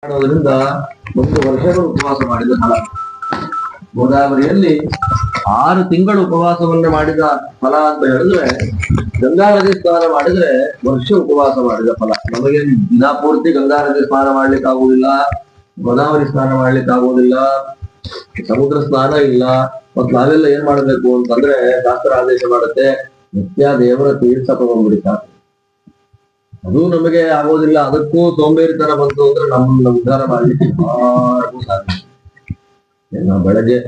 ಮಾಡೋದ್ರಿಂದ ಒಂದು ವರ್ಷಗಳು ಉಪವಾಸ ಮಾಡಿದ ಫಲ. ಗೋದಾವರಿಯಲ್ಲಿ 6 ತಿಂಗಳು ಉಪವಾಸವನ್ನ ಮಾಡಿದ ಫಲ ಅಂತ ಹೇಳಿದ್ರೆ, ಗಂಗಾ ನದಿ ಸ್ನಾನ ಮಾಡಿದ್ರೆ ವರ್ಷ ಉಪವಾಸ ಮಾಡಿದ ಫಲ. ನಮಗೆ ದಿನ ಪೂರ್ತಿ ಗಂಗಾ ನದಿ ಸ್ನಾನ ಮಾಡ್ಲಿಕ್ಕೆ ಆಗುವುದಿಲ್ಲ, ಗೋದಾವರಿ ಸ್ನಾನ ಮಾಡ್ಲಿಕ್ಕೆ ಆಗುವುದಿಲ್ಲ, ಸಮುದ್ರ ಸ್ನಾನ ಇಲ್ಲ. ಮತ್ ನಾವೆಲ್ಲ ಏನ್ ಮಾಡ್ಬೇಕು ಅಂತಂದ್ರೆ, ಶಾಸ್ತ್ರ ಆದೇಶ ಮಾಡುತ್ತೆ, ನಿತ್ಯ ದೇವರ ತೀರ್ಥ ತಗೊಂಡ್ಬಿಡ್ತಾರೆ. ಅದು ನಮಗೆ ಆಗೋದಿಲ್ಲ. ಅದಕ್ಕೂ ಸೋಂಬೇರಿತನ ಬಂತು ಅಂದ್ರೆ ನಮ್ಮನ್ನ ಉದ್ಧಾರ ಮಾಡ್ಲಿಕ್ಕೆ ಯಾರಿಗೂ ಸಾಧ್ಯ. ನಾವು ಬೆಳಗ್ಗೆ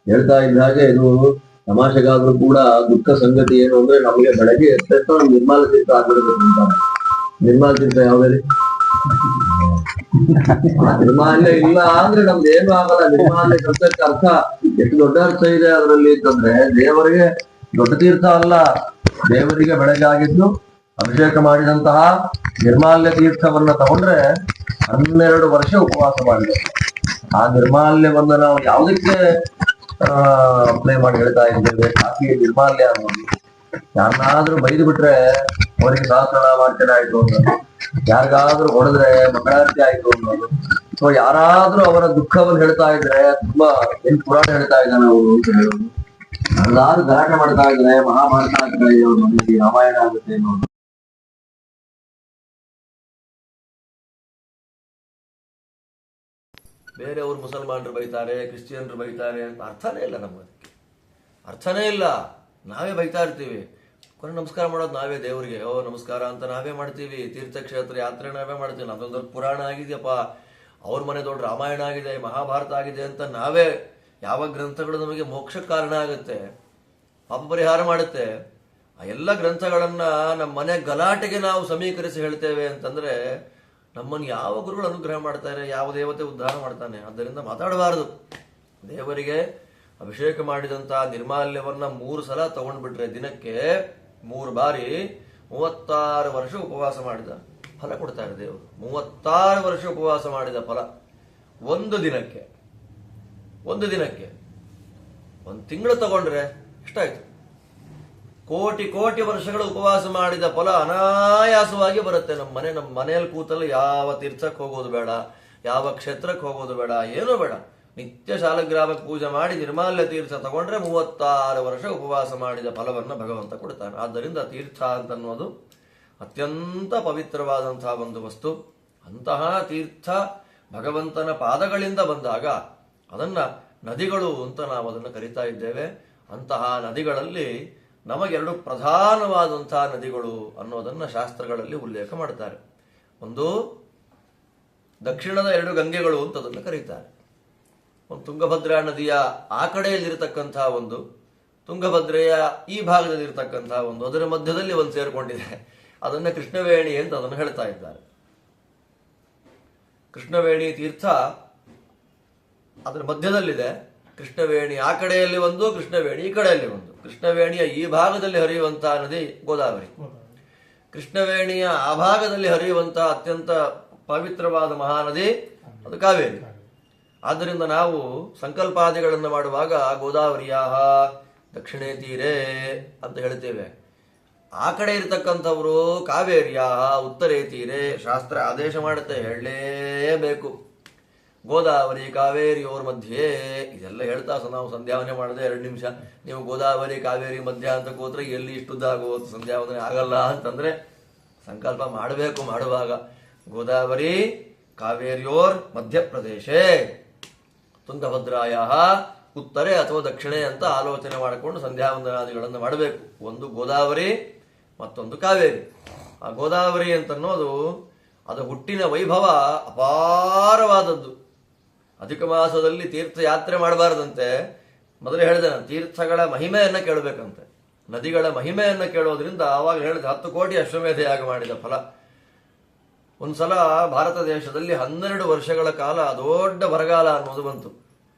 ಹೇಳ್ತಾ ಇದ್ದ ಹಾಗೆ, ಇದು ತಮಾಷೆಗಾದ್ರೂ ಕೂಡ ದುಃಖ ಸಂಗತಿ ಏನು ಅಂದ್ರೆ, ನಮಗೆ ಬೆಳಗ್ಗೆ ಎಷ್ಟೆಷ್ಟೋ ನಿರ್ಮಾಲ ತೀರ್ಥ ಆಗ್ಬಿಡ್ಬೇಕು ಅಂತಾರೆ. ನಿರ್ಮಾಲ ತೀರ್ಥ ಯಾವ್ದೇ ನಿರ್ಮಾಲ್ಯ ಇಲ್ಲ ಅಂದ್ರೆ ನಮ್ದು ಏನು ಆಗಲ್ಲ. ನಿರ್ಮಾಲ್ಯ ಶಬ್ದಕ್ಕೆ ಅರ್ಥ ಎಷ್ಟು ದೊಡ್ಡ ಅರ್ಥ ಇದೆ ಅದರಲ್ಲಿ ಅಂತಂದ್ರೆ, ದೇವರಿಗೆ ದೊಡ್ಡ ತೀರ್ಥ ಅಲ್ಲ, ದೇವರಿಗೆ ಬೆಳಗಾಗಿದ್ದು ಅಭಿಷೇಕ ಮಾಡಿದಂತಹ ನಿರ್ಮಾಲ್ಯ ತೀರ್ಥವನ್ನ ತಗೊಂಡ್ರೆ 12 ವರ್ಷ ಉಪವಾಸ ಮಾಡಿದೆ. ಆ ನಿರ್ಮಾಲ್ಯವನ್ನ ನಾವು ಯಾವುದಕ್ಕೆ ಅಪ್ಲೈ ಮಾಡಿ ಹೇಳ್ತಾ ಇದ್ದೇವೆ? ಕಾಫಿ ನಿರ್ಮಾಲ್ಯ ಅನ್ನೋದು. ಯಾರನ್ನಾದ್ರೂ ಬೈದು ಬಿಟ್ರೆ ಅವರಿಗೆ ಸಹಸ್ರನಾಮಾರ್ಚನೆ ಆಯ್ತು ಅನ್ನೋದು, ಯಾರಿಗಾದ್ರೂ ಹೊಡೆದ್ರೆ ಮಂಗಳಾರತಿ ಆಯ್ತು ಅನ್ನೋದು. ಸೊ ಯಾರಾದ್ರೂ ಅವರ ದುಃಖವನ್ನು ಹೇಳ್ತಾ ಇದ್ರೆ ತುಂಬಾ ಏನ್ ಪುರಾಣ ಹೇಳ್ತಾ ಇದ್ದಾನೆ ಅವರು ಅಂತ ಹೇಳೋದು. ಯಾರು ಗಲಾಟೆ ಮಾಡ್ತಾ ಇದ್ರೆ ಮಹಾಭಾರತ ಆಗ್ತಾ ಇದೆ ಅವ್ರ ಮನೆಯಲ್ಲಿ, ರಾಮಾಯಣ ಆಗುತ್ತೆ ಅನ್ನೋದು. ಬೇರೆಯವರು ಮುಸಲ್ಮಾನರು ಬೈತಾರೆ, ಕ್ರಿಶ್ಚಿಯನ್ರು ಬೈತಾರೆ ಅಂತ ಅರ್ಥನೇ ಇಲ್ಲ. ನಮ್ಮದಕ್ಕೆ ಅರ್ಥನೇ ಇಲ್ಲ. ನಾವೇ ಬೈತಾ ಇರ್ತೀವಿ. ಕೊನೆ ನಮಸ್ಕಾರ ಮಾಡೋದು ನಾವೇ ದೇವರಿಗೆ. ಓ ನಮಸ್ಕಾರ ಅಂತ ನಾವೇ ಮಾಡ್ತೀವಿ. ತೀರ್ಥಕ್ಷೇತ್ರ ಯಾತ್ರೆ ನಾವೇ ಮಾಡ್ತೀವಿ. ನಮ್ದೊಂದು ದೊಡ್ಡ ಪುರಾಣ ಆಗಿದೆಯಪ್ಪ, ಅವ್ರ ಮನೆ ದೊಡ್ಡ ರಾಮಾಯಣ ಆಗಿದೆ, ಮಹಾಭಾರತ ಆಗಿದೆ ಅಂತ ನಾವೇ, ಯಾವ ಗ್ರಂಥಗಳು ನಮಗೆ ಮೋಕ್ಷಕ್ಕೆ ಕಾರಣ ಆಗುತ್ತೆ, ಪಾಪ ಪರಿಹಾರ ಮಾಡುತ್ತೆ, ಆ ಎಲ್ಲ ಗ್ರಂಥಗಳನ್ನ ನಮ್ಮ ಮನೆ ಗಲಾಟೆಗೆ ನಾವು ಸಮೀಕರಿಸಿ ಹೇಳ್ತೇವೆ ಅಂತಂದ್ರೆ, ನಮ್ಮನ್ನು ಯಾವ ಗುರುಗಳು ಅನುಗ್ರಹ ಮಾಡ್ತಾರೆ, ಯಾವ ದೇವತೆ ಉದ್ಧಾರ ಮಾಡ್ತಾನೆ? ಆದ್ದರಿಂದ ಮಾತಾಡಬಾರದು. ದೇವರಿಗೆ ಅಭಿಷೇಕ ಮಾಡಿದಂತಹ ನಿರ್ಮಾಲ್ಯವನ್ನ 3 ಸಲ ತಗೊಂಡ್ಬಿಟ್ರೆ, ದಿನಕ್ಕೆ 3 ಬಾರಿ 36 ವರ್ಷ ಉಪವಾಸ ಮಾಡಿದ ಫಲ ಕೊಡ್ತಾರೆ ದೇವರು. 36 ವರ್ಷ ಉಪವಾಸ ಮಾಡಿದ ಫಲ ಒಂದು ದಿನಕ್ಕೆ. ಒಂದು ತಿಂಗಳು ತಗೊಂಡ್ರೆ ಎಷ್ಟಾಯ್ತು? ಕೋಟಿ ಕೋಟಿ ವರ್ಷಗಳ ಉಪವಾಸ ಮಾಡಿದ ಫಲ ಅನಾಯಾಸವಾಗಿ ಬರುತ್ತೆ ನಮ್ಮ ಮನೆಯಲ್ಲಿ ಕೂತಲ್ಲಿ. ಯಾವ ತೀರ್ಥಕ್ಕೆ ಹೋಗೋದು ಬೇಡ, ಯಾವ ಕ್ಷೇತ್ರಕ್ಕೆ ಹೋಗೋದು ಬೇಡ, ಏನೂ ಬೇಡ. ನಿತ್ಯ ಶಾಲಗ್ರಾಮಕ್ಕೆ ಪೂಜೆ ಮಾಡಿ ನಿರ್ಮಾಲ್ಯ ತೀರ್ಥ ತಗೊಂಡ್ರೆ 36 ವರ್ಷ ಉಪವಾಸ ಮಾಡಿದ ಫಲವನ್ನ ಭಗವಂತ ಕೊಡ್ತಾನೆ. ಆದ್ದರಿಂದ ತೀರ್ಥ ಅಂತನ್ನೋದು ಅತ್ಯಂತ ಪವಿತ್ರವಾದಂತಹ ಒಂದು ವಸ್ತು. ಅಂತಹ ತೀರ್ಥ ಭಗವಂತನ ಪಾದಗಳಿಂದ ಬಂದಾಗ ಅದನ್ನ ನದಿಗಳು ಅಂತ ನಾವು ಅದನ್ನು ಕರಿತಾ ಇದ್ದೇವೆ. ಅಂತಹ ನದಿಗಳಲ್ಲಿ ನಮಗೆರಡು ಪ್ರಧಾನವಾದಂತಹ ನದಿಗಳು ಅನ್ನೋದನ್ನ ಶಾಸ್ತ್ರಗಳಲ್ಲಿ ಉಲ್ಲೇಖ ಮಾಡ್ತಾರೆ. ಒಂದು ದಕ್ಷಿಣದ 2 ಗಂಗೆಗಳು ಅಂತ ಅದನ್ನು ಕರೀತಾರೆ. ಒಂದು ತುಂಗಭದ್ರಾ ನದಿಯ ಆ ಕಡೆಯಲ್ಲಿರತಕ್ಕಂತಹ ಒಂದು, ತುಂಗಭದ್ರೆಯ ಈ ಭಾಗದಲ್ಲಿರ್ತಕ್ಕಂತಹ ಒಂದು, ಅದರ ಮಧ್ಯದಲ್ಲಿ ಒಂದು ಸೇರ್ಕೊಂಡಿದೆ. ಅದನ್ನ ಕೃಷ್ಣವೇಣಿ ಅಂತ ಅದನ್ನು ಹೇಳ್ತಾ ಇದ್ದಾರೆ. ಕೃಷ್ಣವೇಣಿ ತೀರ್ಥ ಅದರ ಮಧ್ಯದಲ್ಲಿದೆ. ಕೃಷ್ಣವೇಣಿ ಆ ಕಡೆಯಲ್ಲಿ ಒಂದು, ಕೃಷ್ಣವೇಣಿ ಈ ಕಡೆಯಲ್ಲಿ ಒಂದು. ಕೃಷ್ಣವೇಣಿಯ ಈ ಭಾಗದಲ್ಲಿ ಹರಿಯುವಂತಹ ನದಿ ಗೋದಾವರಿ. ಕೃಷ್ಣವೇಣಿಯ ಆ ಭಾಗದಲ್ಲಿ ಹರಿಯುವಂತಹ ಅತ್ಯಂತ ಪವಿತ್ರವಾದ ಮಹಾನದಿ ಅದು ಕಾವೇರಿ. ಆದ್ದರಿಂದ ನಾವು ಸಂಕಲ್ಪಾದಿಗಳನ್ನು ಮಾಡುವಾಗ ಗೋದಾವರಿಯ ದಕ್ಷಿಣೇ ತೀರೆ ಅಂತ ಹೇಳ್ತೇವೆ. ಆ ಕಡೆ ಇರತಕ್ಕಂಥವರು ಕಾವೇರಿಯ ಉತ್ತರೇ ತೀರೆ. ಶಾಸ್ತ್ರ ಆದೇಶ ಮಾಡುತ್ತೆ, ಹೇಳಲೇಬೇಕು. ಗೋದಾವರಿ ಕಾವೇರಿಯೋರ್ ಮಧ್ಯೆ ಇದೆಲ್ಲ ಹೇಳ್ತಾ ನಾವು ಸಂಧ್ಯಾವನೆ ಮಾಡಿದೆ 2 ನಿಮಿಷ. ನೀವು ಗೋದಾವರಿ ಕಾವೇರಿ ಮಧ್ಯ ಅಂತ ಕೂತ್ರೆ ಎಲ್ಲಿ ಇಷ್ಟುದ್ದ ಆಗೋದು ಸಂಧ್ಯಾವನೆ ಆಗಲ್ಲ ಅಂತಂದ್ರೆ ಸಂಕಲ್ಪ ಮಾಡಬೇಕು. ಮಾಡುವಾಗ ಗೋದಾವರಿ ಕಾವೇರಿಯೋರ್ ಮಧ್ಯಪ್ರದೇಶೇ ತುಂಗಭದ್ರಾಯ ಉತ್ತರೆ ಅಥವಾ ದಕ್ಷಿಣೆ ಅಂತ ಆಲೋಚನೆ ಮಾಡಿಕೊಂಡು ಸಂಧ್ಯಾವಂದನಾದಿಗಳನ್ನು ಮಾಡಬೇಕು. ಒಂದು ಗೋದಾವರಿ, ಮತ್ತೊಂದು ಕಾವೇರಿ. ಆ ಗೋದಾವರಿ ಅಂತನ್ನೋದು ಅದು ಹುಟ್ಟಿನ ವೈಭವ ಅಪಾರವಾದದ್ದು. ಅಧಿಕ ಮಾಸದಲ್ಲಿ ತೀರ್ಥಯಾತ್ರೆ ಮಾಡಬಾರದಂತೆ. ಮೊದಲೇ ಹೇಳಿದೆ ನಾನು, ತೀರ್ಥಗಳ ಮಹಿಮೆಯನ್ನ ಕೇಳಬೇಕಂತೆ, ನದಿಗಳ ಮಹಿಮೆಯನ್ನ ಕೇಳೋದ್ರಿಂದ. ಆವಾಗ ಹೇಳಿದೆ 10 ಕೋಟಿ ಅಶ್ವಮೇಧ ಯಾಗ ಮಾಡಿದ ಫಲ. ಒಂದ್ಸಲ ಭಾರತ ದೇಶದಲ್ಲಿ 12 ವರ್ಷಗಳ ಕಾಲ ದೊಡ್ಡ ಬರಗಾಲ ಅನ್ನೋದು ಬಂತು.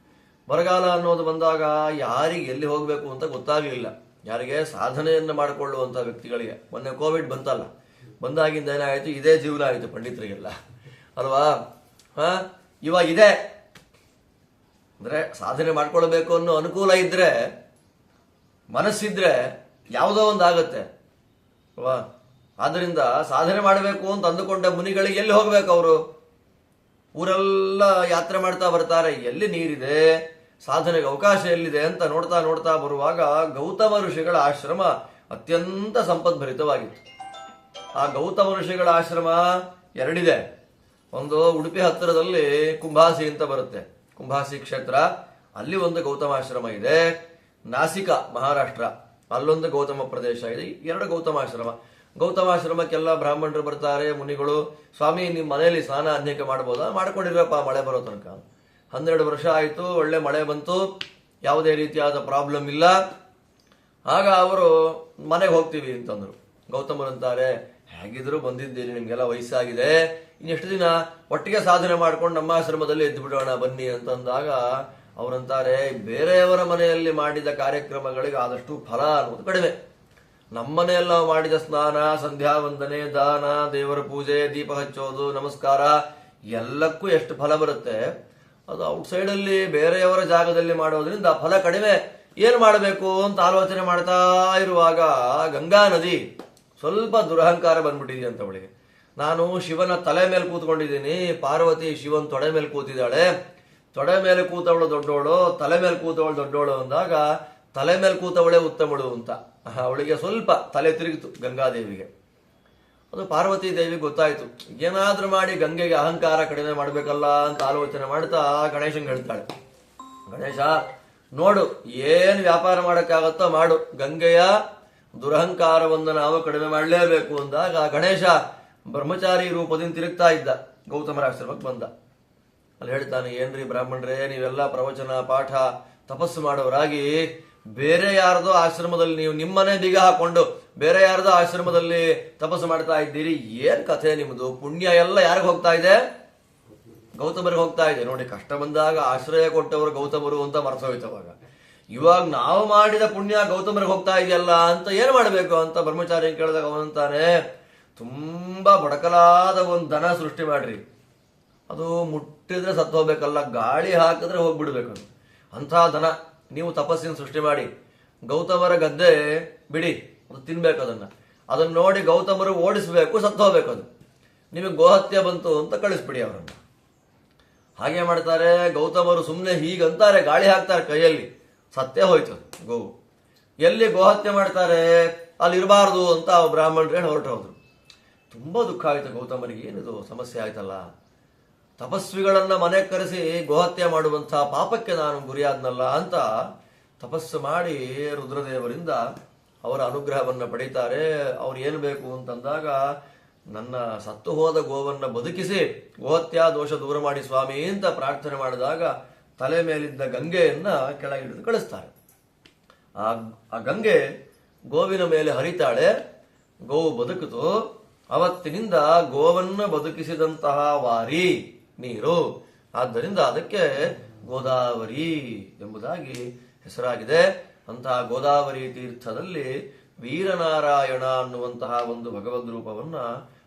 ಬರಗಾಲ ಅನ್ನೋದು ಬಂದಾಗ ಯಾರಿಗೆ ಎಲ್ಲಿ ಹೋಗ್ಬೇಕು ಅಂತ ಗೊತ್ತಾಗಲಿಲ್ಲ. ಯಾರಿಗೆ ಸಾಧನೆಯನ್ನು ಮಾಡಿಕೊಳ್ಳುವಂತ ವ್ಯಕ್ತಿಗಳಿಗೆ. ಮೊನ್ನೆ ಕೋವಿಡ್ ಬಂತಲ್ಲ, ಬಂದಾಗಿಂದ ಏನಾಯಿತು, ಇದೇ ಜೀವನ ಆಯಿತು ಪಂಡಿತರಿಗೆಲ್ಲ ಅಲ್ವಾ. ಇವಾಗ ಇದೆ ಅಂದ್ರೆ ಸಾಧನೆ ಮಾಡ್ಕೊಳ್ಬೇಕು ಅನ್ನೋ ಅನುಕೂಲ ಇದ್ರೆ, ಮನಸ್ಸಿದ್ರೆ ಯಾವುದೋ ಒಂದು ಆಗತ್ತೆ ಅಲ್ವಾ. ಆದ್ದರಿಂದ ಸಾಧನೆ ಮಾಡಬೇಕು ಅಂತ ಅಂದುಕೊಂಡ ಮುನಿಗಳಿಗೆ ಎಲ್ಲಿ ಹೋಗ್ಬೇಕು ಅವರು? ಊರೆಲ್ಲ ಯಾತ್ರೆ ಮಾಡ್ತಾ ಬರ್ತಾರೆ, ಎಲ್ಲಿ ನೀರಿದೆ, ಸಾಧನೆಗೆ ಅವಕಾಶ ಎಲ್ಲಿದೆ ಅಂತ ನೋಡ್ತಾ ನೋಡ್ತಾ ಬರುವಾಗ ಗೌತಮ ಋಷಿಗಳ ಆಶ್ರಮ ಅತ್ಯಂತ ಸಂಪದ್ಭರಿತವಾಗಿತ್ತು. ಆ ಗೌತಮ ಋಷಿಗಳ ಆಶ್ರಮ ಎರಡಿದೆ. ಒಂದು ಉಡುಪಿ ಹತ್ತಿರದಲ್ಲಿ ಕುಂಭಾಸಿ ಅಂತ ಬರುತ್ತೆ, ಕುಂಭಾಸಿ ಕ್ಷೇತ್ರ, ಅಲ್ಲಿ ಒಂದು ಗೌತಮಾಶ್ರಮ ಇದೆ. ನಾಸಿಕ ಮಹಾರಾಷ್ಟ್ರ, ಅಲ್ಲೊಂದು ಗೌತಮ ಪ್ರದೇಶ ಇದೆ. ಎರಡು ಗೌತಮಾಶ್ರಮ. ಗೌತಮಾಶ್ರಮಕ್ಕೆಲ್ಲ ಬ್ರಾಹ್ಮಣರು ಬರ್ತಾರೆ, ಮುನಿಗಳು. ಸ್ವಾಮಿ, ನಿಮ್ಮ ಮನೆಯಲ್ಲಿ ಸ್ನಾನ ಅನೇಕ ಮಾಡ್ಬೋದಾ? ಮಾಡ್ಕೊಂಡಿರಪ್ಪ, ಮಳೆ ಬರೋ ತನಕ. 12 ವರ್ಷ ಆಯಿತು, ಒಳ್ಳೆ ಮಳೆ ಬಂತು, ಯಾವುದೇ ರೀತಿಯಾದ ಪ್ರಾಬ್ಲಮ್ ಇಲ್ಲ. ಆಗ ಅವರು ಮನೆಗೆ ಹೋಗ್ತೀವಿ ಅಂತಂದ್ರು. ಗೌತಮರಂತಾರೆ, ಹೇಗಿದ್ರು ಬಂದಿದ್ದೀರಿ, ನಿಮ್ಗೆಲ್ಲ ವಯಸ್ಸಾಗಿದೆ, ಇನ್ನೆಷ್ಟು ದಿನ ಒಟ್ಟಿಗೆ ಸಾಧನೆ ಮಾಡ್ಕೊಂಡು ನಮ್ಮ ಆಶ್ರಮದಲ್ಲಿ ಎದ್ದು ಬಿಡೋಣ ಬನ್ನಿ ಅಂತಂದಾಗ ಅವರಂತಾರೆ, ಬೇರೆಯವರ ಮನೆಯಲ್ಲಿ ಮಾಡಿದ ಕಾರ್ಯಕ್ರಮಗಳಿಗೆ ಆದಷ್ಟು ಫಲ ಅನ್ನೋದು ಕಡಿಮೆ. ನಮ್ಮನೆಯಲ್ಲಿ ನಾವು ಮಾಡಿದ ಸ್ನಾನ, ಸಂಧ್ಯಾ ವಂದನೆ, ದಾನ, ದೇವರ ಪೂಜೆ, ದೀಪ ಹಚ್ಚೋದು, ನಮಸ್ಕಾರ ಎಲ್ಲಕ್ಕೂ ಎಷ್ಟು ಫಲ ಬರುತ್ತೆ, ಅದು ಔಟ್ಸೈಡ್ ಅಲ್ಲಿ ಬೇರೆಯವರ ಜಾಗದಲ್ಲಿ ಮಾಡೋದ್ರಿಂದ ಫಲ ಕಡಿಮೆ. ಏನು ಮಾಡಬೇಕು ಅಂತ ಆಲೋಚನೆ ಮಾಡ್ತಾ ಇರುವಾಗ ಗಂಗಾ ನದಿ ಸ್ವಲ್ಪ ದುರಹಂಕಾರ ಬಂದ್ಬಿಟ್ಟಿದೆ ಅಂತ ಅವಳಿಗೆ. ನಾನು ಶಿವನ ತಲೆ ಮೇಲೆ ಕೂತ್ಕೊಂಡಿದ್ದೀನಿ, ಪಾರ್ವತಿ ಶಿವನ್ ತೊಡೆ ಮೇಲೆ ಕೂತಿದ್ದಾಳೆ. ತೊಡೆ ಮೇಲೆ ಕೂತವಳು ದೊಡ್ಡವಳು, ತಲೆ ಮೇಲೆ ಕೂತವಳು ದೊಡ್ಡವಳು ಅಂದಾಗ ತಲೆ ಮೇಲೆ ಕೂತವಳೆ ಉತ್ತಮಳು ಅಂತ ಅವಳಿಗೆ ಸ್ವಲ್ಪ ತಲೆ ತಿರುಗಿತು ಗಂಗಾದೇವಿಗೆ. ಅದು ಪಾರ್ವತಿ ದೇವಿ ಗೊತ್ತಾಯ್ತು. ಏನಾದ್ರೂ ಮಾಡಿ ಗಂಗೆಗೆ ಅಹಂಕಾರ ಕಡಿಮೆ ಮಾಡಬೇಕಲ್ಲ ಅಂತ ಆಲೋಚನೆ ಮಾಡ್ತಾ ಗಣೇಶಂಗೆ ಹೇಳ್ತಾಳೆ, ಗಣೇಶ ನೋಡು, ಏನ್ ವ್ಯಾಪಾರ ಮಾಡಕ್ಕಾಗತ್ತೋ ಮಾಡು, ಗಂಗೆಯ ದುರಹಂಕಾರವನ್ನು ನಾವು ಕಡಿಮೆ ಮಾಡಲೇಬೇಕು ಅಂದಾಗ ಗಣೇಶ ಬ್ರಹ್ಮಚಾರಿ ರೂಪದಿಂದ ತಿರುಗ್ತಾ ಇದ್ದ ಗೌತಮರ ಆಶ್ರಮಕ್ಕೆ ಬಂದ. ಅಲ್ಲಿ ಹೇಳ್ತಾನೆ, ಏನ್ರಿ ಬ್ರಾಹ್ಮಣರೇ, ನೀವೆಲ್ಲ ಪ್ರವಚನ ಪಾಠ ತಪಸ್ಸು ಮಾಡೋರಾಗಿ ಬೇರೆ ಯಾರದೋ ಆಶ್ರಮದಲ್ಲಿ, ನೀವು ನಿಮ್ಮನೆ ಬೀಗ ಹಾಕೊಂಡು ಬೇರೆ ಯಾರದೋ ಆಶ್ರಮದಲ್ಲಿ ತಪಸ್ಸು ಮಾಡ್ತಾ ಇದ್ದೀರಿ, ಏನ್ ಕಥೆ ನಿಮ್ದು? ಪುಣ್ಯ ಎಲ್ಲ ಯಾರಿಗೆ ಹೋಗ್ತಾ ಇದೆ? ಗೌತಮರಿಗೆ ಹೋಗ್ತಾ ಇದೆ. ನೋಡಿ, ಕಷ್ಟ ಬಂದಾಗ ಆಶ್ರಯ ಕೊಟ್ಟವರು ಗೌತಮರು ಅಂತ ಮರ್ತೋಯ್ತವಾಗ. ಇವಾಗ ನಾವು ಮಾಡಿದ ಪುಣ್ಯ ಗೌತಮರಿಗೆ ಹೋಗ್ತಾ ಇದೆಯಲ್ಲ ಅಂತ ಏನ್ ಮಾಡಬೇಕು ಅಂತ ಬ್ರಹ್ಮಚಾರಿ ಕೇಳಿದಾಗ ಅವನಂತಾನೆ, ತುಂಬಾ ಬಡಕಲಾದ ಒಂದು ದನ ಸೃಷ್ಟಿ ಮಾಡ್ರಿ, ಅದು ಮುಟ್ಟಿದ್ರೆ ಸತ್ತು ಹೋಗ್ಬೇಕಲ್ಲ, ಗಾಳಿ ಹಾಕಿದ್ರೆ ಹೋಗ್ಬಿಡ್ಬೇಕು, ಅಂಥ ದನ ನೀವು ತಪಸ್ಸಿನ ಸೃಷ್ಟಿ ಮಾಡಿ ಗೌತಮರ ಗದ್ದೆ ಬಿಡಿ, ಅದು ತಿನ್ಬೇಕು, ಅದನ್ನ ನೋಡಿ ಗೌತಮರು ಓಡಿಸ್ಬೇಕು, ಸತ್ತು ಹೋಗ್ಬೇಕು, ಅದು ನಿಮಗೆ ಗೋಹತ್ಯೆ ಬಂತು ಅಂತ ಕಳಿಸ್ಬಿಡಿ ಅವರನ್ನು. ಹಾಗೆ ಮಾಡ್ತಾರೆ. ಗೌತಮರು ಸುಮ್ಮನೆ ಹೀಗಂತಾರೆ, ಗಾಳಿ ಹಾಕ್ತಾರೆ ಕೈಯಲ್ಲಿ, ಸತ್ತೇ ಹೋಯ್ತು ಗೋವು. ಎಲ್ಲಿ ಗೋಹತ್ಯೆ ಮಾಡ್ತಾರೆ ಅಲ್ಲಿ ಇರಬಾರ್ದು ಅಂತ ಬ್ರಾಹ್ಮಣರು ಹೊರಟು ಹೋದ್ರು. ತುಂಬಾ ದುಃಖ ಆಯ್ತು ಗೌತಮರಿಗೆ, ಏನಿದು ಸಮಸ್ಯೆ ಆಯ್ತಲ್ಲ, ತಪಸ್ವಿಗಳನ್ನ ಮನೆ ಕರೆಸಿ ಗೋಹತ್ಯೆ ಮಾಡುವಂತಹ ಪಾಪಕ್ಕೆ ನಾನು ಗುರಿಯಾದ್ನಲ್ಲ ಅಂತ ತಪಸ್ಸು ಮಾಡಿ ರುದ್ರದೇವರಿಂದ ಅವರ ಅನುಗ್ರಹವನ್ನ ಪಡೀತಾರೆ. ಅವ್ರು ಏನು ಬೇಕು ಅಂತಂದಾಗ, ನನ್ನ ಸತ್ತು ಹೋದ ಗೋವನ್ನ ಬದುಕಿಸಿ ಗೋಹತ್ಯಾ ದೋಷ ದೂರ ಮಾಡಿ ಸ್ವಾಮಿ ಅಂತ ಪ್ರಾರ್ಥನೆ ಮಾಡಿದಾಗ ತಲೆ ಮೇಲಿದ್ದ ಗಂಗೆಯನ್ನ ಕೆಳಗಿಳಿದು ಕಳಿಸ್ತಾರೆ. ಆ ಗಂಗೆ ಗೋವಿನ ಮೇಲೆ ಹರಿತಾಳೆ, ಗೋವು ಬದುಕಿತು. ಅವತ್ತಿನಿಂದ ಗೋವನ್ನ ಬದುಕಿಸಿದಂತಹ ವಾರಿ ನೀರು, ಆದ್ದರಿಂದ ಅದಕ್ಕೆ ಗೋದಾವರಿ ಎಂಬುದಾಗಿ ಹೆಸರಾಗಿದೆ. ಅಂತಹ ಗೋದಾವರಿ ತೀರ್ಥದಲ್ಲಿ ವೀರನಾರಾಯಣ ಅನ್ನುವಂತಹ ಒಂದು ಭಗವದ್ ರೂಪವನ್ನ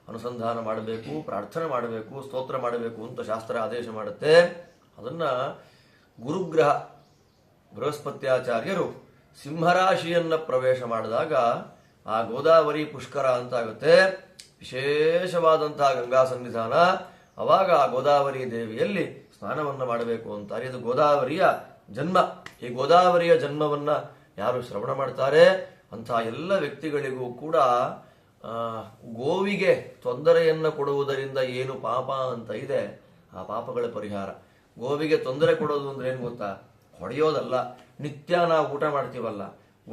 ಅನುಸಂಧಾನ ಮಾಡಬೇಕು, ಪ್ರಾರ್ಥನೆ ಮಾಡಬೇಕು, ಸ್ತೋತ್ರ ಮಾಡಬೇಕು ಅಂತ ಶಾಸ್ತ್ರ ಆದೇಶ ಮಾಡುತ್ತೆ. ಅದನ್ನ ಗುರುಗ್ರಹ ಬೃಹಸ್ಪತ್ಯಾಚಾರ್ಯರು ಸಿಂಹರಾಶಿಯನ್ನ ಪ್ರವೇಶ ಮಾಡಿದಾಗ ಆ ಗೋದಾವರಿ ಪುಷ್ಕರ ಅಂತ ಆಗುತ್ತೆ, ವಿಶೇಷವಾದಂತಹ ಗಂಗಾ ಸನ್ನಿಧಾನ. ಅವಾಗ ಆ ಗೋದಾವರಿ ದೇವಿಯಲ್ಲಿ ಸ್ನಾನವನ್ನ ಮಾಡಬೇಕು ಅಂತಾರೆ. ಇದು ಗೋದಾವರಿಯ ಜನ್ಮ. ಈ ಗೋದಾವರಿಯ ಜನ್ಮವನ್ನ ಯಾರು ಶ್ರವಣ ಮಾಡ್ತಾರೆ ಅಂಥ ಎಲ್ಲ ವ್ಯಕ್ತಿಗಳಿಗೂ ಕೂಡ ಗೋವಿಗೆ ತೊಂದರೆಯನ್ನು ಕೊಡುವುದರಿಂದ ಏನು ಪಾಪ ಅಂತ ಇದೆ, ಆ ಪಾಪಗಳ ಪರಿಹಾರ. ಗೋವಿಗೆ ತೊಂದರೆ ಕೊಡೋದು ಅಂದ್ರೆ ಏನು ಗೊತ್ತಾ? ಹೊಡೆಯೋದಲ್ಲ. ನಿತ್ಯ ನಾವು ಊಟ ಮಾಡ್ತೀವಲ್ಲ,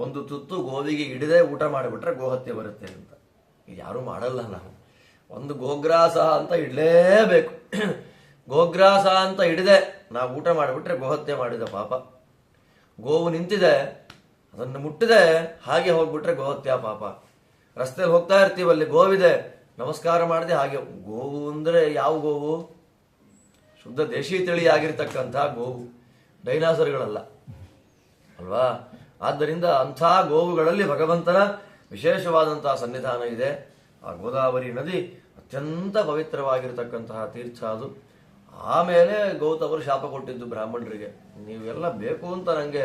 ಒಂದು ತುತ್ತು ಗೋವಿಗೆ ಹಿಡಿದೇ ಊಟ ಮಾಡಿಬಿಟ್ರೆ ಗೋಹತ್ಯೆ ಬರುತ್ತೆ ಅಂತ. ಇದು ಯಾರು ಮಾಡಲ್ಲ. ನಾವು ಒಂದು ಗೋಗ್ರಾಸ ಅಂತ ಇಡಲೇಬೇಕು. ಗೋಗ್ರಾಸ ಅಂತ ಹಿಡಿದೆ ನಾವು ಊಟ ಮಾಡಿಬಿಟ್ರೆ ಗೋಹತ್ಯೆ ಮಾಡಿದ ಪಾಪ. ಗೋವು ನಿಂತಿದೆ, ಅದನ್ನು ಮುಟ್ಟಿದೆ, ಹಾಗೆ ಹೋಗ್ಬಿಟ್ರೆ ಗೋಹತ್ಯೆ ಪಾಪ. ರಸ್ತೆಯಲ್ಲಿ ಹೋಗ್ತಾ ಇರ್ತೀವಲ್ಲಿ ಗೋವಿದೆ, ನಮಸ್ಕಾರ ಮಾಡದೆ ಹಾಗೆ. ಗೋವು ಅಂದ್ರೆ ಯಾವ ಗೋವು? ಶುದ್ಧ ದೇಶಿ ತಳಿ ಆಗಿರ್ತಕ್ಕಂಥ ಗೋವು, ಡೈನಾಸರ್ಗಳಲ್ಲ ಅಲ್ವಾ. ಆದ್ದರಿಂದ ಅಂಥ ಗೋವುಗಳಲ್ಲಿ ಭಗವಂತನ ವಿಶೇಷವಾದಂತಹ ಸನ್ನಿಧಾನ ಇದೆ. ಆ ಗೋದಾವರಿ ನದಿ ಅತ್ಯಂತ ಪವಿತ್ರವಾಗಿರ್ತಕ್ಕಂತಹ ತೀರ್ಥ ಅದು. ಆಮೇಲೆ ಗೌತಮರು ಶಾಪ ಕೊಟ್ಟಿದ್ದು ಬ್ರಾಹ್ಮಣರಿಗೆ, ನೀವೆಲ್ಲ ಬೇಕು ಅಂತ ನಂಗೆ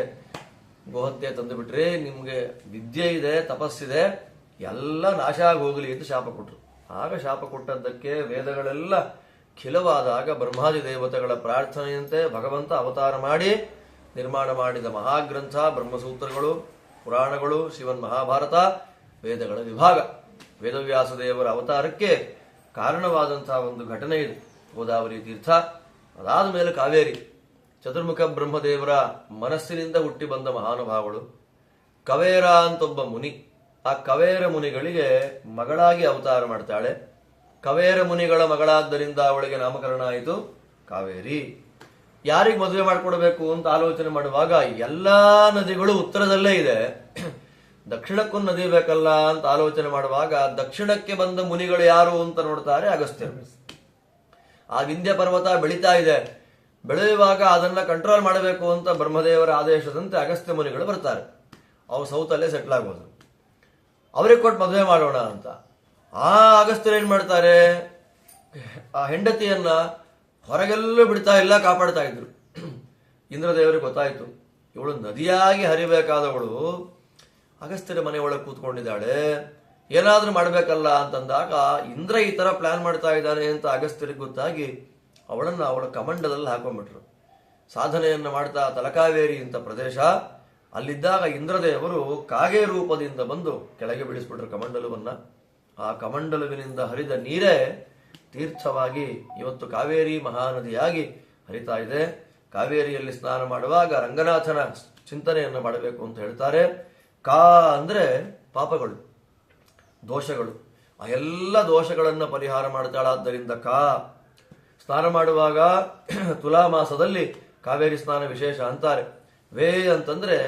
ಗೋಹತ್ಯೆ ತಂದು ಬಿಟ್ರಿ, ನಿಮ್ಗೆ ವಿದ್ಯೆ ಇದೆ, ತಪಸ್ಸಿದೆ, ಎಲ್ಲ ನಾಶ ಆಗಿ ಹೋಗಲಿ ಅಂತ ಶಾಪ ಕೊಟ್ರು. ಆಗ ಶಾಪ ಕೊಟ್ಟದ್ದಕ್ಕೆ ವೇದಗಳೆಲ್ಲ ಖಿಲವಾದಾಗ ಬ್ರಹ್ಮಾದಿ ದೇವತೆಗಳ ಪ್ರಾರ್ಥನೆಯಂತೆ ಭಗವಂತ ಅವತಾರ ಮಾಡಿ ನಿರ್ಮಾಣ ಮಾಡಿದ ಮಹಾಗ್ರಂಥ ಬ್ರಹ್ಮಸೂತ್ರಗಳು, ಪುರಾಣಗಳು, ಶಿವನ್ ಮಹಾಭಾರತ, ವೇದಗಳ ವಿಭಾಗ. ವೇದವ್ಯಾಸ ದೇವರ ಅವತಾರಕ್ಕೆ ಕಾರಣವಾದಂತಹ ಒಂದು ಘಟನೆ ಇದು ಗೋದಾವರಿ ತೀರ್ಥ. ಅದಾದ ಮೇಲೆ ಕಾವೇರಿ. ಚತುರ್ಮುಖ ಬ್ರಹ್ಮದೇವರ ಮನಸ್ಸಿನಿಂದ ಹುಟ್ಟಿ ಬಂದ ಮಹಾನುಭಾವಗಳು. ಕವೇರ ಅಂತೊಬ್ಬ ಮುನಿ. ಆ ಕವೇರ ಮುನಿಗಳಿಗೆ ಮಗಳಾಗಿ ಅವತಾರ ಮಾಡ್ತಾಳೆ. ಕವೇರ ಮುನಿಗಳ ಮಗಳಾದ್ದರಿಂದ ಅವಳಿಗೆ ನಾಮಕರಣ ಆಯಿತು ಕಾವೇರಿ. ಯಾರಿಗೆ ಮದುವೆ ಮಾಡಿಕೊಡ್ಬೇಕು ಅಂತ ಆಲೋಚನೆ ಮಾಡುವಾಗ ಎಲ್ಲಾ ನದಿಗಳು ಉತ್ತರದಲ್ಲೇ ಇದೆ, ದಕ್ಷಿಣಕ್ಕೊಂದು ನದಿ ಬೇಕಲ್ಲ ಅಂತ ಆಲೋಚನೆ ಮಾಡುವಾಗ ದಕ್ಷಿಣಕ್ಕೆ ಬಂದ ಮುನಿಗಳು ಯಾರು ಅಂತ ನೋಡ್ತಾರೆ ಅಗಸ್ತ್ಯರು. ಆ ವಿಂಧ್ಯ ಪರ್ವತ ಬೆಳೀತಾ ಇದೆ. ಬೆಳೆಯುವಾಗ ಅದನ್ನ ಕಂಟ್ರೋಲ್ ಮಾಡಬೇಕು ಅಂತ ಬ್ರಹ್ಮದೇವರ ಆದೇಶದಂತೆ ಅಗಸ್ತ್ಯ ಮುನಿಗಳು ಬರ್ತಾರೆ. ಅವ್ರು ಸೌತಲ್ಲೇ ಸೆಟ್ಲ್ ಆಗೋದು. ಅವ್ರಿಗೆ ಕೊಟ್ಟು ಮದುವೆ ಮಾಡೋಣ ಅಂತ. ಆ ಅಗಸ್ತ್ಯರು ಏನ್ ಮಾಡ್ತಾರೆ, ಆ ಹೆಂಡತಿಯನ್ನ ಹೊರಗೆಲ್ಲೂ ಬಿಡ್ತಾ ಇಲ್ಲ, ಕಾಪಾಡ್ತಾ ಇದ್ರು. ಇಂದ್ರದೇವರಿಗೆ ಗೊತ್ತಾಯ್ತು, ಇವಳು ನದಿಯಾಗಿ ಹರಿಬೇಕಾದವಳು ಅಗಸ್ತ್ಯರ ಮನೆಯೊಳಗೆ ಕೂತ್ಕೊಂಡಿದ್ದಾಳೆ, ಏನಾದ್ರೂ ಮಾಡ್ಬೇಕಲ್ಲ ಅಂತಂದಾಗ ಇಂದ್ರ ಈ ತರ ಪ್ಲಾನ್ ಮಾಡ್ತಾ ಇದ್ದಾನೆ ಅಂತ ಅಗಸ್ತ್ಯರಿಗೆ ಗೊತ್ತಾಗಿ ಅವಳನ್ನ ಅವಳ ಕಮಂಡದಲ್ಲಿ ಹಾಕೊಂಡ್ಬಿಟ್ರು. ಸಾಧನೆಯನ್ನ ಮಾಡ್ತಾ ತಲಕಾವೇರಿ ಅಂತ ಪ್ರದೇಶ ಅಲ್ಲಿದ್ದಾಗ ಇಂದ್ರದೇವರು ಕಾಗೆ ರೂಪದಿಂದ ಬಂದು ಕೆಳಗೆ ಬಿಡಿಸ್ಬಿಟ್ರು ಕಮಂಡಲವನ್ನ. ಆ ಕಮಂಡಲುವಿನಿಂದ ಹರಿದ ನೀರೇ ತೀರ್ಥವಾಗಿ ಇವತ್ತು ಕಾವೇರಿ ಮಹಾನದಿಯಾಗಿ ಹರಿತಾ ಇದೆ. ಕಾವೇರಿಯಲ್ಲಿ ಸ್ನಾನ ಮಾಡುವಾಗ ರಂಗನಾಥನ ಚಿಂತನೆಯನ್ನು ಮಾಡಬೇಕು ಅಂತ ಹೇಳ್ತಾರೆ. ಕಾ ಅಂದ್ರೆ ಪಾಪಗಳು, ದೋಷಗಳು. ಆ ಎಲ್ಲ ದೋಷಗಳನ್ನು ಪರಿಹಾರ ಮಾಡ್ತಾಳಾದ್ದರಿಂದ ಕಾ. ಸ್ನಾನ ಮಾಡುವಾಗ ತುಲಾ ಮಾಸದಲ್ಲಿ ಕಾವೇರಿ ಸ್ನಾನ ವಿಶೇಷ ಅಂತಾರೆ. ವೇ ಅಂತಂದ್ರೆ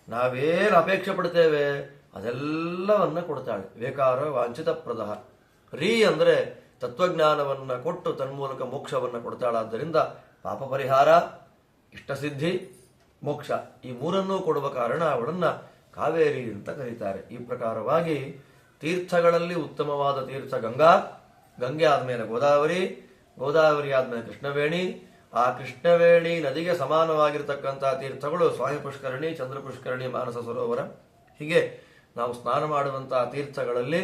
ನಾವೇನು ಅಪೇಕ್ಷೆ ಪಡ್ತೇವೆ ಅದೆಲ್ಲವನ್ನ ಕೊಡ್ತಾಳೆ. ವೇಕಾರ ವಾಂಛಿತ ಪ್ರದಹ. ರೀ ಅಂದ್ರೆ ತತ್ವಜ್ಞಾನವನ್ನ ಕೊಟ್ಟು ತನ್ಮೂಲಕ ಮೋಕ್ಷವನ್ನ ಕೊಡ್ತಾಳಾದ್ದರಿಂದ ಪಾಪ ಪರಿಹಾರ, ಇಷ್ಟಸಿದ್ಧಿ, ಮೋಕ್ಷ ಈ ಮೂರನ್ನೂ ಕೊಡುವ ಕಾರಣ ಅವಳನ್ನ ಕಾವೇರಿ ಅಂತ ಕರೀತಾರೆ. ಈ ಪ್ರಕಾರವಾಗಿ ತೀರ್ಥಗಳಲ್ಲಿ ಉತ್ತಮವಾದ ತೀರ್ಥ ಗಂಗಾ, ಗಂಗೆ ಆದ್ಮೇಲೆ ಗೋದಾವರಿ, ಗೋದಾವರಿ ಆದ್ಮೇಲೆ ಕೃಷ್ಣವೇಣಿ, ಆ ಕೃಷ್ಣವೇಣಿ ನದಿಗೆ ಸಮಾನವಾಗಿರ್ತಕ್ಕಂತಹ ತೀರ್ಥಗಳು ಸ್ವಾಮಿ ಪುಷ್ಕರಣಿ, ಚಂದ್ರ ಪುಷ್ಕರಣಿ, ಮಾನಸ ಸರೋವರ. ಹೀಗೆ ನಾವು ಸ್ನಾನ ಮಾಡುವಂತಹ ತೀರ್ಥಗಳಲ್ಲಿ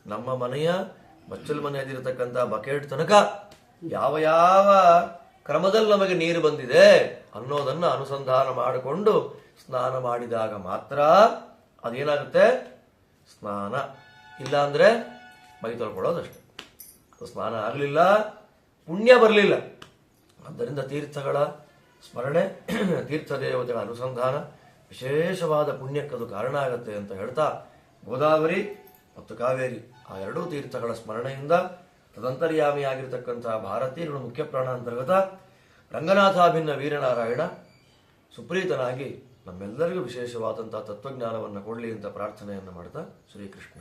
ನಮ್ಮ ಮನೆಯ ಬಚ್ಚಲ್ ಮನೆಯಲ್ಲಿರತಕ್ಕಂತಹ ಬಕೆಟ್ ತನಕ ಯಾವ ಯಾವ ಕ್ರಮದಲ್ಲಿ ನಮಗೆ ನೀರು ಬಂದಿದೆ ಅನ್ನೋದನ್ನ ಅನುಸಂಧಾನ ಮಾಡಿಕೊಂಡು ಸ್ನಾನ ಮಾಡಿದಾಗ ಮಾತ್ರ ಅದೇನಾಗುತ್ತೆ, ಸ್ನಾನ. ಇಲ್ಲ ಅಂದ್ರೆ ಮೈ ತೊಳ್ಕೊಳ್ಳೋದಷ್ಟೆ. ಸ್ನಾನ ಆಗಲಿಲ್ಲ, ಪುಣ್ಯ ಬರಲಿಲ್ಲ. ಆದ್ದರಿಂದ ತೀರ್ಥಗಳ ಸ್ಮರಣೆ, ತೀರ್ಥ ದೇವತೆಗಳ ಅನುಸಂಧಾನ ವಿಶೇಷವಾದ ಪುಣ್ಯಕ್ಕದು ಕಾರಣ ಆಗತ್ತೆ ಅಂತ ಹೇಳ್ತಾ, ಗೋದಾವರಿ ಮತ್ತು ಕಾವೇರಿ ಆ ಎರಡೂ ತೀರ್ಥಗಳ ಸ್ಮರಣೆಯಿಂದ ತದಂತರ್ಯಾಮಿಯಾಗಿರ್ತಕ್ಕಂತಹ ಭಾರತೀಯರು ಮುಖ್ಯ ಪ್ರಾಣಾಂತರ್ಗತ ರಂಗನಾಥಾಭಿನ್ನ ವೀರನಾರಾಯಣ ಸುಪ್ರೀತನಾಗಿ ನಮ್ಮೆಲ್ಲರಿಗೂ ವಿಶೇಷವಾದಂತಹ ತತ್ವಜ್ಞಾನವನ್ನು ಕೊಡಲಿ ಅಂತ ಪ್ರಾರ್ಥನೆಯನ್ನು ಮಾಡ್ತಾ ಶ್ರೀಕೃಷ್ಣ.